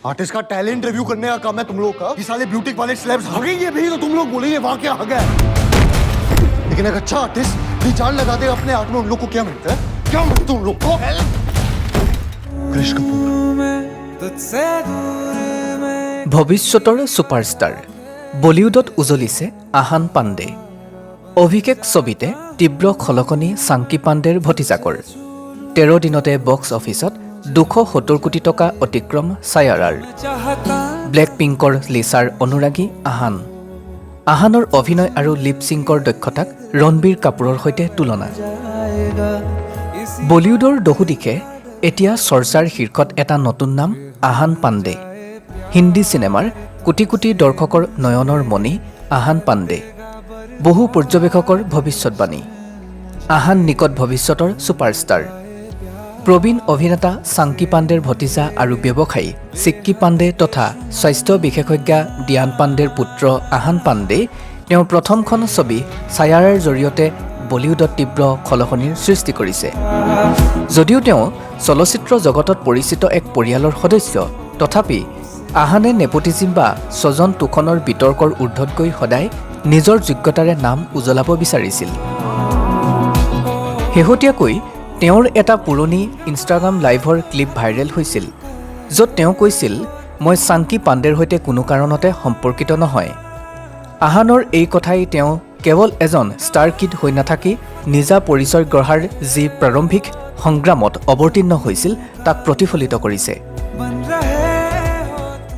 Artist का talent review करने का काम है तुम लोग का। ये साले ब्यूटी वाले स्लैब्स आ गई है भी तो तुम लोग बोलेंगे वाह क्या आ गया। लेकिन एक अच्छा आर्टिस्ट भी जान लगा दे अपने आर्ट में, उन लोग को क्या मिलता है? क्या मिलता है उन लोग को? कृष कपूर ভৱিষ্যতৰ ছুপাৰষ্টাৰ বলিউডত উজলিছে আহান পাণ্ডে। অভিষেক ছবিতে তীব্ৰ খলকনি চাংকি পাণ্ডেৰ ভতিজাকৰ 13 দিনতে বক্স অফিচত 270 কোটি টকা অতিক্ৰম ছায়াৰাৰ। ব্লেক পিংকৰ লিচাৰ অনুৰাগী আহানৰ অভিনয় আৰু লিপচিংকৰ দক্ষতাক ৰণবীৰ কাপুৰৰ সৈতে তুলনা। বলিউডৰ দহুদিশে এতিয়া চৰ্চাৰ শীৰ্ষত এটা নতুন নাম আহান পাণ্ডে। হিন্দী চিনেমাৰ কোটি কোটি দৰ্শকৰ নয়নৰ মণি আহান পাণ্ডে। বহু পৰ্যবেক্ষকৰ ভৱিষ্যতবাণী আহান নিকট ভৱিষ্যতৰ ছুপাৰষ্টাৰ। প্ৰবীণ অভিনেতা চাংকি পাণ্ডেৰ ভতিজা আৰু ব্যৱসায়ী চিক্কি পাণ্ডে তথা স্বাস্থ্য বিশেষজ্ঞা ডিয়ান পাণ্ডেৰ পুত্ৰ আহান পাণ্ডে তেওঁৰ প্ৰথমখন ছবি ছায়াৰাৰ জৰিয়তে বলিউডত তীব্ৰ খলকনিৰ সৃষ্টি কৰিছে। যদিও তেওঁ চলচ্চিত্ৰ জগতত পৰিচিত এক পৰিয়ালৰ সদস্য, তথাপি আহানে নেপোটিজিম বা স্বজন তোষণৰ বিতৰ্কৰ ঊৰ্ধত গৈ সদায় নিজৰ যোগ্যতাৰে নাম উজ্বলাব বিচাৰিছিল। শেহতীয়াকৈ তেওঁৰ এটা পুৰণি ইনষ্টাগ্ৰাম লাইভৰ ক্লিপ ভাইৰেল হৈছিল, য'ত তেওঁ কৈছিল, মই চাংকি পাণ্ডেৰ সৈতে কোনো কাৰণতে সম্পৰ্কিত নহয়। আহানৰ এই কথাই তেওঁ কেৱল এজন ষ্টাৰ কিড হৈ নাথাকি নিজা পৰিচয় গঢ়াৰ যি প্ৰাৰম্ভিক সংগ্ৰামত অৱতীৰ্ণ হৈছিল তাক প্ৰতিফলিত কৰিছে।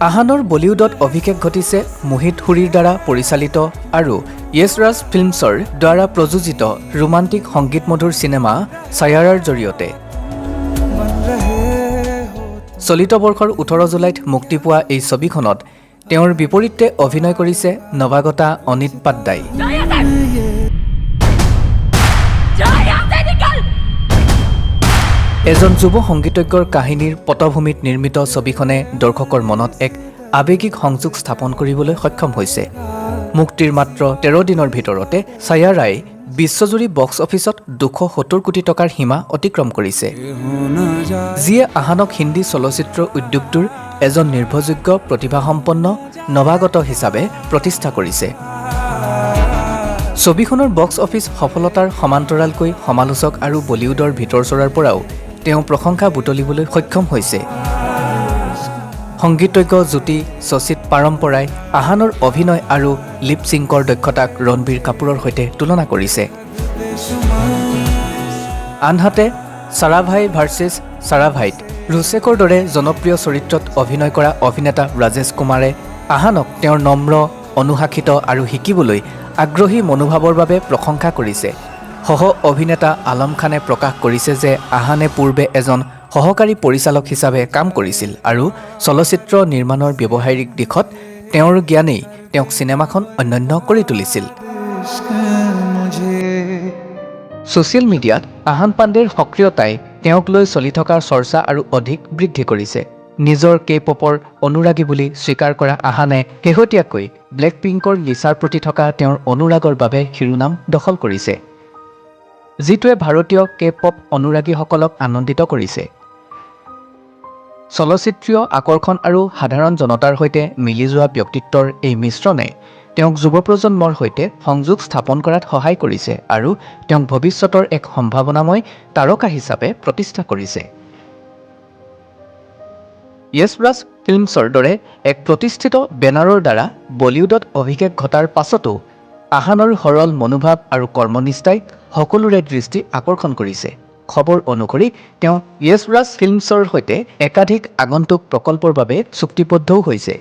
আহানৰ বলিউডত অভিষেক ঘটিছে মোহিত হুৰিৰ দ্বাৰা পৰিচালিত আৰু য়েছ ৰাজ ফিল্মছৰ দ্বাৰা প্ৰযোজিত ৰোমান্টিক সংগীতমধুৰ চিনেমা ছায়াৰাৰ জৰিয়তে। চলিত বৰ্ষৰ 18 জুলাইত মুক্তি পোৱা এই ছবিখনত তেওঁৰ বিপৰীতে অভিনয় কৰিছে নৱাগতা অনিত পাড্ডাই। এজন যুৱ সংগীতজ্ঞৰ কাহিনীৰ পটভূমিত নিৰ্মিত ছবিখনে দৰ্শকৰ মনত এক আৱেগিক সংযোগ স্থাপন কৰিবলৈ সক্ষম হৈছে। মুক্তিৰ মাত্ৰ 13 দিনৰ ভিতৰতে ছায়াৰাই বিশ্বজুৰি বক্স অফিচত 270 কোটি টকাৰ সীমা অতিক্ৰম কৰিছে, যিয়ে আহানক হিন্দী চলচ্চিত্ৰ উদ্যোগটোৰ এজন নিৰ্ভৰযোগ্য প্ৰতিভাসম্পন্ন নৱাগত হিচাপে প্ৰতিষ্ঠা কৰিছে। ছবিখনৰ বক্স অফিচ সফলতাৰ সমান্তৰালকৈ সমালোচক আৰু বলিউডৰ ভিতৰচৰাৰ পৰাও তেওঁ প্ৰশংসা বুটলিবলৈ সক্ষম হৈছে। সংগীতজ্ঞ জ্যোতি শশীত পাৰম্পৰাই আহানৰ অভিনয় আৰু লিপচিংকৰ দক্ষতাক ৰণবীৰ কাপুৰৰ সৈতে তুলনা কৰিছে। আনহাতে সাৰাভাই ভাৰ্চেছ সাৰাভাইত ৰুচেকৰ দৰে জনপ্ৰিয় চৰিত্ৰত অভিনয় কৰা অভিনেতা ৰাজেশ কুমাৰে আহানক তেওঁৰ নম্ৰ, অনুশাসিত আৰু শিকিবলৈ আগ্ৰহী মনোভাৱৰ বাবে প্ৰশংসা কৰিছে। সহ অভিনেতা আলম খানে প্ৰকাশ কৰিছে যে আহানে পূৰ্বে এজন সহকাৰী পৰিচালক হিচাপে কাম কৰিছিল আৰু চলচ্চিত্ৰ নিৰ্মাণৰ ব্যৱহাৰিক দিশত তেওঁৰ জ্ঞানেই তেওঁক চিনেমাখন অনন্য কৰি তুলিছিল। ছ'চিয়েল মিডিয়াত আহান পাণ্ডেৰ সক্ৰিয়তাই তেওঁক লৈ চলি থকা চৰ্চা আৰু অধিক বৃদ্ধি কৰিছে। নিজৰ কে-পপৰ অনুৰাগী বুলি স্বীকাৰ কৰা আহানে শেহতীয়াকৈ ব্লেক পিংকৰ লিচাৰ প্ৰতি থকা তেওঁৰ অনুৰাগৰ বাবে শিৰোনাম দখল কৰিছে, যিটোৱে ভাৰতীয় কে-পপ অনুৰাগীসকলক আনন্দিত কৰিছে। চলচ্চিত্ৰীয় আকৰ্ষণ আৰু সাধাৰণ জনতাৰ সৈতে মিলি যোৱা ব্যক্তিত্বৰ এই মিশ্ৰণে তেওঁক যুৱ প্ৰজন্মৰ সৈতে সংযোগ স্থাপন কৰাত সহায় কৰিছে আৰু তেওঁক ভৱিষ্যতৰ এক সম্ভাৱনাময় তাৰকা হিচাপে প্ৰতিষ্ঠা কৰিছে। য়েছ ৰাজ ফিল্মছৰ দৰে এক প্ৰতিষ্ঠিত বেনাৰৰ দ্বাৰা বলিউডত অভিষেক ঘটাৰ পাছতো আহানৰ সৰল মনোভাৱ আৰু কৰ্মনিষ্ঠাই সকলোৰে দৃষ্টি আকৰ্ষণ কৰিছে। খবৰ অনুসৰি তেওঁ য়েছ ৰাজ ফিল্মছৰ সৈতে একাধিক আগন্তুক প্ৰকল্পৰ বাবে চুক্তিবদ্ধও হৈছে,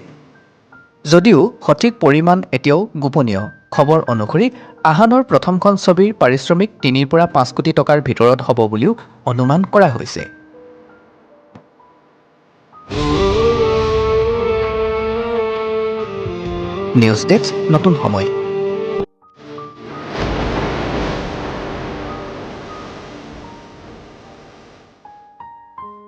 যদিও সঠিক পৰিমাণ এতিয়াও গোপনীয়। খবৰ অনুসৰি আহানৰ প্ৰথমখন ছবিৰ পাৰিশ্ৰমিক 3 পৰা 5 কোটি টকাৰ ভিতৰত হ'ব বুলিও অনুমান কৰা হৈছে। নিউজ ডেস্ক, নতুন সময়।